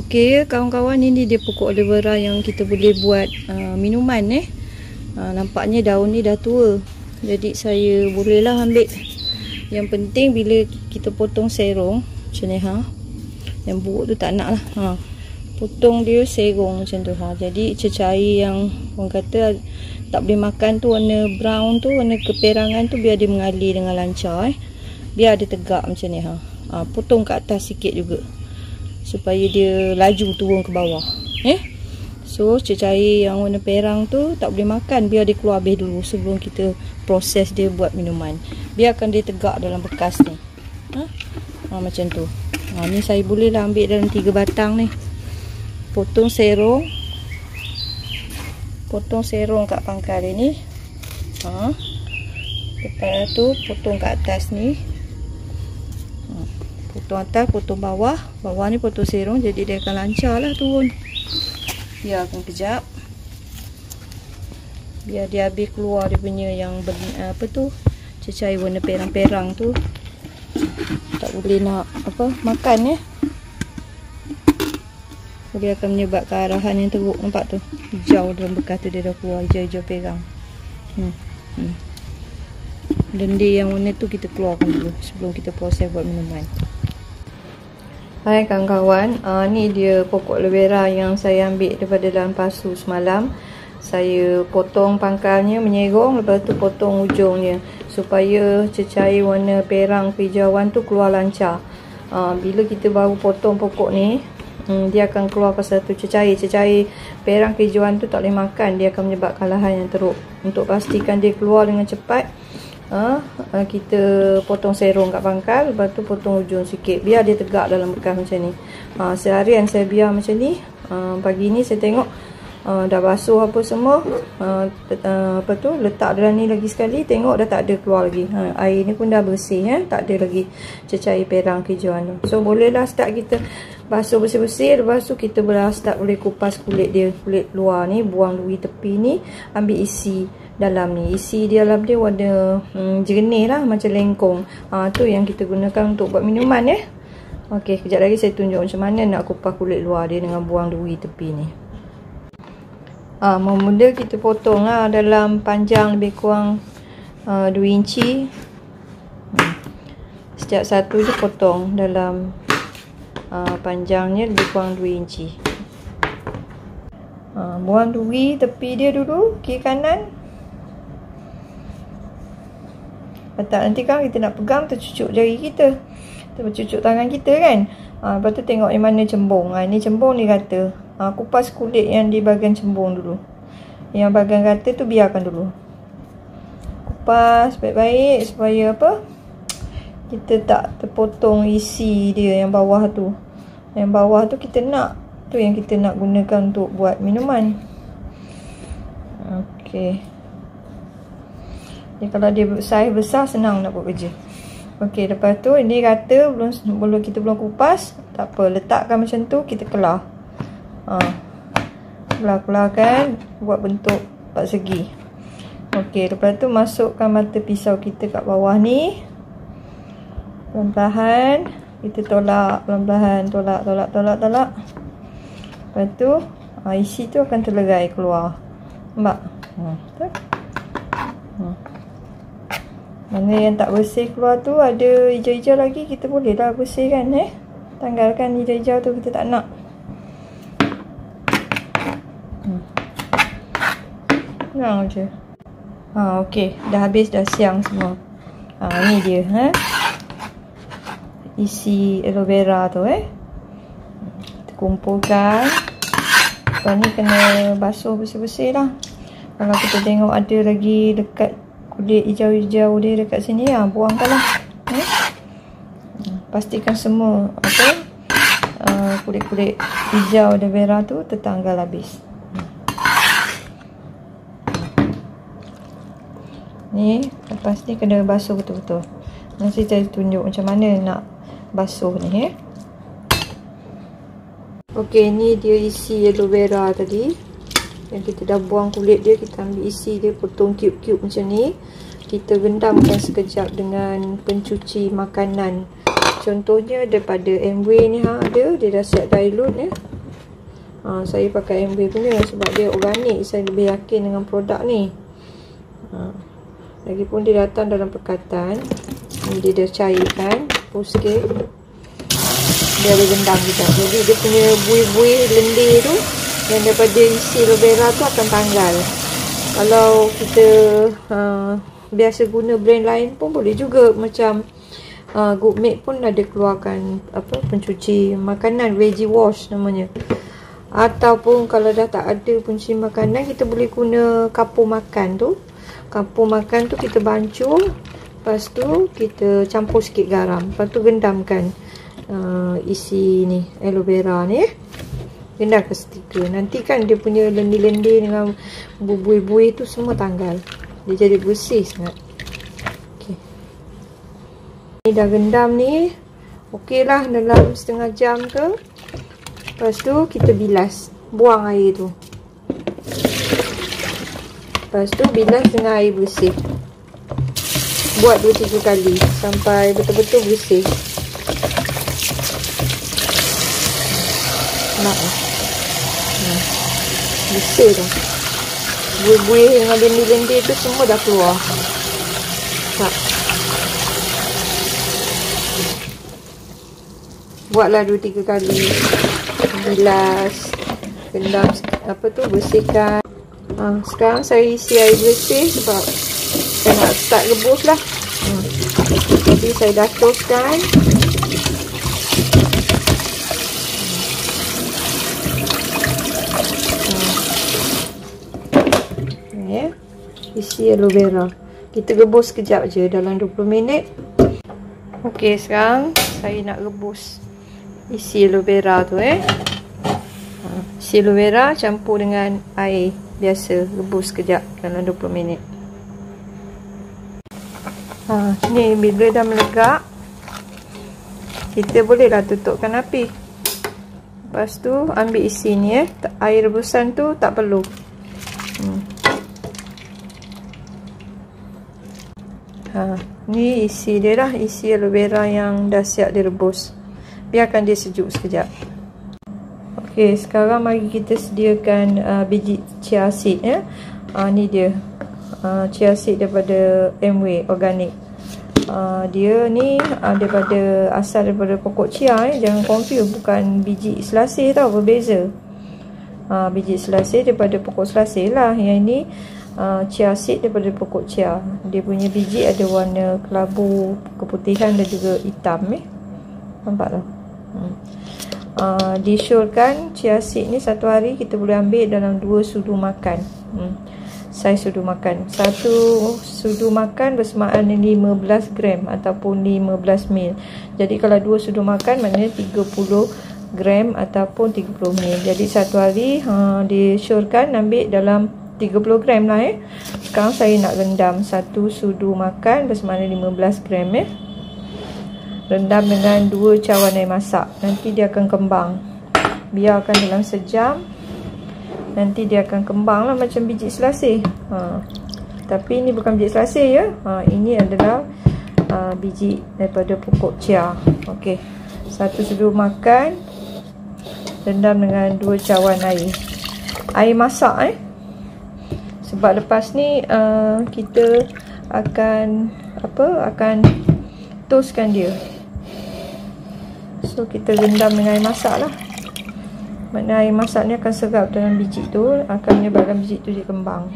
Okey kawan-kawan, ini dia pokok aloe vera yang kita boleh buat minuman nampaknya daun ni dah tua. Jadi saya bolehlah ambil. Yang penting bila kita potong serong macam ni Yang buruk tu tak nak lah. Potong dia serong macam tu Jadi cecair yang orang kata tak boleh makan tu, warna brown tu, warna keperangan tu, biar dia mengalir dengan lancar Biar dia tegak macam ni potong kat atas sikit juga supaya dia laju turun ke bawah. So cecair yang warna perang tu tak boleh makan, biar dia keluar habis dulu sebelum kita proses dia buat minuman. Biarkan dia tegak dalam bekas ni. Macam tu. Ni saya boleh lah ambil dalam 3 batang ni. Potong serong. Potong serong kat pangkal dia ni. Lepas tu potong kat atas ni. Potong atas, potong bawah. Bawah ni potong serong, jadi dia akan lancar lah turun. Biarkan kejap. Biar dia habis keluar dia punya yang cecair warna perang-perang tu. Tak boleh nak makan Dia akan menyebabkan arahan yang teruk. Nampak tu? Hijau dalam bekas tu, dia dah keluar hijau-hijau perang. Lendir yang warna tu kita keluarkan dulu sebelum kita proses buat minuman. Hai kawan-kawan, ni dia pokok aloe vera yang saya ambil daripada dalam pasu semalam. Saya potong pangkalnya menyerong, lepas tu potong ujungnya supaya cecair warna perang kehijauan tu keluar lancar. Bila kita baru potong pokok ni, dia akan keluarkan satu cecair perang kehijauan tu tak boleh makan, dia akan menyebabkan lahan yang teruk. Untuk pastikan dia keluar dengan cepat, kita potong serong kat pangkal, lepas tu potong ujung sikit biar dia tegak dalam bekas macam ni. Seharian saya biar macam ni. Pagi ni saya tengok dah basuh apa semua, letak dalam ni lagi sekali, tengok dah tak ada keluar lagi. Air ni pun dah bersih, tak ada lagi cecair perang kehijauan tu. So bolehlah start kita basuh bersih-bersih. Lepas tu kita boleh kupas kulit dia, kulit luar ni, buang duri tepi ni, ambil isi dalam ni. Isi di dalam dia warna jernih lah, macam lengkong. Tu yang kita gunakan untuk buat minuman Okey, kejap lagi saya tunjuk macam mana nak kupas kulit luar dia dengan buang duri tepi ni. Mula kita potong dalam panjang lebih kurang 2 inci. Setiap satu je potong dalam panjangnya lebih kurang 2 inci. Buang duri tepi dia dulu, kiri kanan. Tak, nanti kan kita nak pegang tercucuk jari kita, tercucuk tangan kita kan. Lepas tu tengok yang mana cembung. Ni cembung ni rata. Kupas kulit yang di bahagian cembung dulu. Yang bahagian rata tu biarkan dulu. Kupas baik-baik supaya kita tak terpotong isi dia yang bawah tu. Yang bawah tu kita nak, tu yang kita nak gunakan untuk buat minuman. Okey. Kalau dia saiz besar, senang nak buat kerja. Okey, lepas tu ini rata, kita belum kupas, tak apa, letakkan macam tu, kita kelar. Kelar-kelarkan, buat bentuk persegi. Okey, lepas tu masukkan mata pisau kita kat bawah ni. Perlahan-lahan kita tolak, perlahan-lahan tolak. Lepas tu isi tu akan terlerai keluar. Nampak? Mana yang tak bersih keluar tu, ada hijau-hijau lagi, kita boleh dah bersihkan tanggalkan hijau-hijau tu, kita tak nak. Senang je. Okey, dah habis, dah siang semua. Ni dia isi aloe vera tu kita kumpulkan. Lepas ni kena basuh bersih-bersih lah. Kalau kita tengok ada lagi dekat kulit hijau-hijau dia dekat sini, buangkan lah. Pastikan semua kulit-kulit hijau aloe vera tu tertanggal habis. Ni lepas ni kena basuh betul-betul. Nanti saya tunjuk macam mana nak basuh ni. Okey, ni dia isi aloe vera tadi yang kita dah buang kulit dia. Kita ambil isi dia, potong cube-cube macam ni. Kita rendamkan sekejap dengan pencuci makanan. Contohnya daripada Amway ni ada, dia dah siap dilute Saya pakai MV punya sebab dia organik. Saya lebih yakin dengan produk ni. Lagipun dia datang dalam pekatan. Ni dia dah cairkan. Pus sikit. Dia ada gendam juga. Jadi dia punya buih-buih lendir tu yang daripada isi aloe vera tu akan tanggal. Kalau kita biasa guna brand lain pun boleh juga. Macam Good Made pun ada keluarkan pencuci makanan, veggie wash namanya. Ataupun kalau dah tak ada pencuci makanan, kita boleh guna kapur makan tu. Kapur makan tu kita bancur, lepas tu kita campur sikit garam, lepas tu gendamkan isi ni aloe vera ni. Gendam ke setika. Nanti kan dia punya lendir-lendir dengan buih-buih tu semua tanggal. Dia jadi bersih sangat. Okay. Ni dah gendam ni. Okey lah dalam setengah jam ke. Lepas tu kita bilas. Buang air tu. Lepas tu bilas dengan air bersih. Buat 2-3 kali sampai betul-betul bersih. Nampak bersih dah. Buih-buih dengan lendir-lendir tu semua dah keluar. Tak. Buatlah 2-3 kali. Bilas, gendam bersihkan. Sekarang saya isi air bersih sebab saya nak start rebus lah. Jadi saya dah toskan. Isi aloe vera. Kita rebus sekejap je dalam 20 minit. Okey, sekarang saya nak rebus isi aloe vera tu isi aloe vera campur dengan air biasa, rebus sekejap dalam 20 minit. Ni bila dah melegak, kita bolehlah tutupkan api. Lepas tu ambil isi ni air rebusan tu tak perlu. Ni isi dia dah, isi aloe vera yang dah siap direbus. Biarkan dia sejuk sekejap. Okey, sekarang mari kita sediakan biji chia seed ni dia. Chia seed daripada MW organik. Dia ni asal daripada pokok chia jangan confuse, bukan biji selasih tau, berbeza. Biji selasih daripada pokok selasih lah. Yang ni chia seed daripada pokok chia. Dia punya biji ada warna kelabu, keputihan dan juga hitam nampak tak? Disyorkan chia seed ni satu hari kita boleh ambil dalam 2 sudu makan. Saiz sudu makan. 1 sudu makan bersamaan 15 gram ataupun 15 mil. Jadi kalau 2 sudu makan maknanya 30 gram ataupun 30 mil. Jadi satu hari disyorkan ambil dalam 30 gram lah Sekarang saya nak rendam 1 sudu makan bersamaan 15 gram Rendam dengan 2 cawan air masak. Nanti dia akan kembang. Biarkan dalam sejam. Nanti dia akan kembang lah macam biji selasih. Tapi ini bukan biji selasih ini adalah biji daripada pokok chia. Okey. 1 sudu makan rendam dengan 2 cawan air masak sebab lepas ni kita akan toastkan dia. So kita rendam dengan air masak lah. Maknanya air masak ni akan serap dalam biji tu, akan menyebabkan biji tu dia kembang.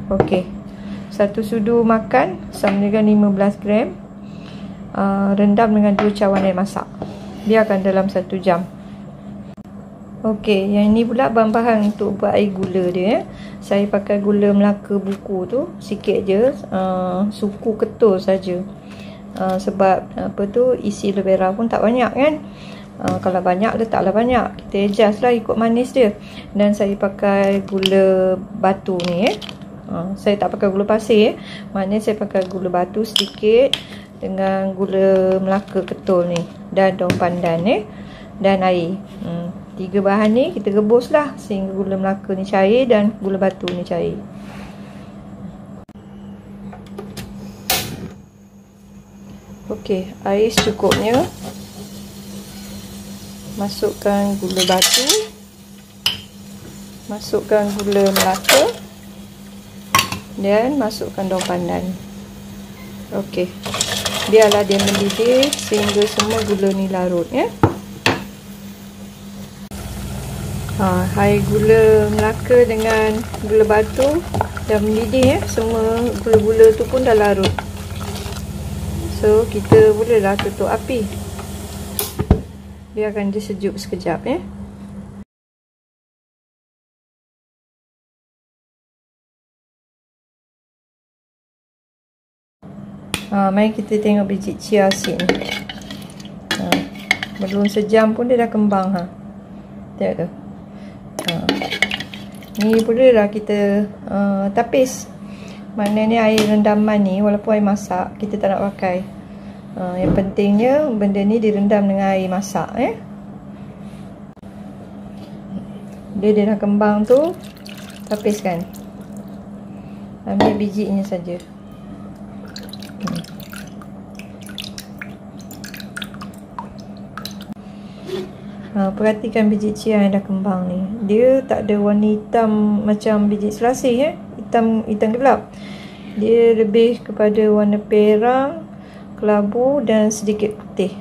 Okey. 1 sudu makan sama dengan 15 gram. Rendam dengan 2 cawan air masak. Biarkan dalam 1 jam. Okey, yang ni pula bahan-bahan untuk buat air gula dia. Saya pakai gula Melaka buku tu sikit je, suku ketul saja. Sebab isi aloe vera pun tak banyak kan. Kalau banyak letaklah banyak. Kita adjust lah ikut manis dia. Dan saya pakai gula batu ni saya tak pakai gula pasir maknanya saya pakai gula batu sedikit dengan gula Melaka ketul ni dan daun pandan dan air. 3 bahan ni kita rebus lah sehingga gula Melaka ni cair dan gula batu ni cair. Okey, air secukupnya. Masukkan gula batu. masukkan gula melaka dan masukkan daun pandan. Okey, biarlah dia mendidih sehingga semua gula ni larut ya. Air gula melaka dengan gula batu dah mendidih ya. Semua gula-gula tu pun dah larut. So kita bolehlah tutup api. Biarkan dia sejuk sekejap ya. Mari kita tengok biji chia seed ni. Belum sejam pun dia dah kembang tengok tu. Ni bolehlah kita tapis. Maknanya air rendaman ni walaupun air masak kita tak nak pakai. Yang pentingnya benda ni direndam dengan air masak Dia dah kembang tu, tapiskan. Ambil bijinya saja. Perhatikan biji chia yang dah kembang ni. Dia tak ada warna hitam macam biji selasih hitam gelap. Dia lebih kepada warna perang, kelabu dan sedikit putih.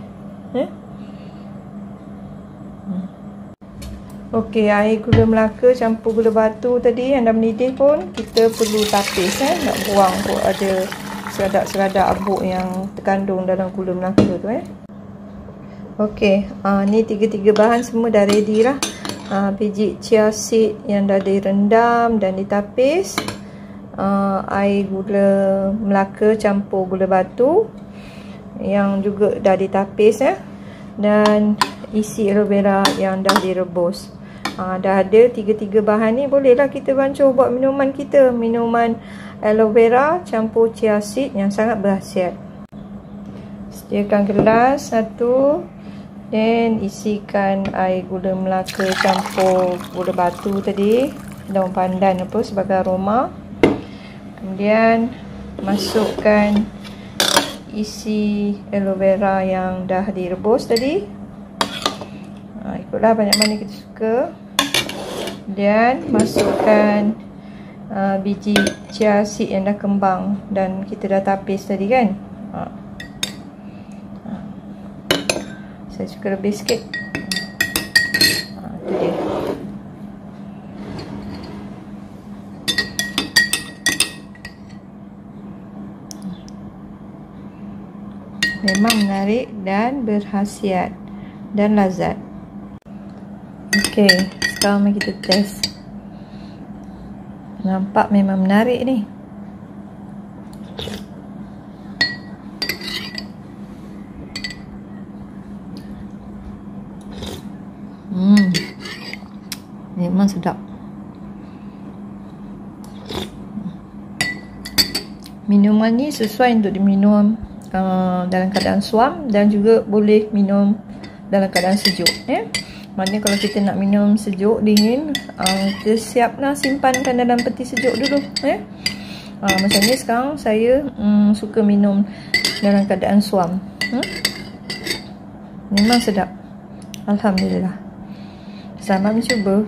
Okey, air gula melaka campur gula batu tadi yang dah mendidih pun kita perlu tapis nak buang pun ada seradak-seradak abuk yang terkandung dalam gula melaka tu Okey, ni tiga-tiga bahan semua dah ready lah. Biji chia seed yang dah direndam dan ditapis, air gula melaka campur gula batu yang juga dah ditapis dan isi aloe vera yang dah direbus. Dah ada tiga-tiga bahan ni, bolehlah kita bancuh buat minuman kita. Minuman aloe vera campur chia seed yang sangat berkhasiat. Sediakan gelas satu dan isikan air gula melaka campur gula batu tadi, daun pandan apa sebagai aroma. Kemudian masukkan isi aloe vera yang dah direbus tadi. Ikutlah banyak mana kita suka. Dan masukkan biji chia seed yang dah kembang dan kita dah tapis tadi kan. Saya suka lebih sikit. Tu dia. Memang menarik dan berkhasiat dan lazat. Okey, sekarang mari kita test. Nampak memang menarik ni. Memang sedap. Minuman ni sesuai untuk diminum dalam keadaan suam dan juga boleh minum dalam keadaan sejuk Maknanya kalau kita nak minum sejuk, dingin, kita siaplah simpankan dalam peti sejuk dulu macam ni sekarang saya suka minum dalam keadaan suam. Memang sedap. Alhamdulillah. Selamat mencuba.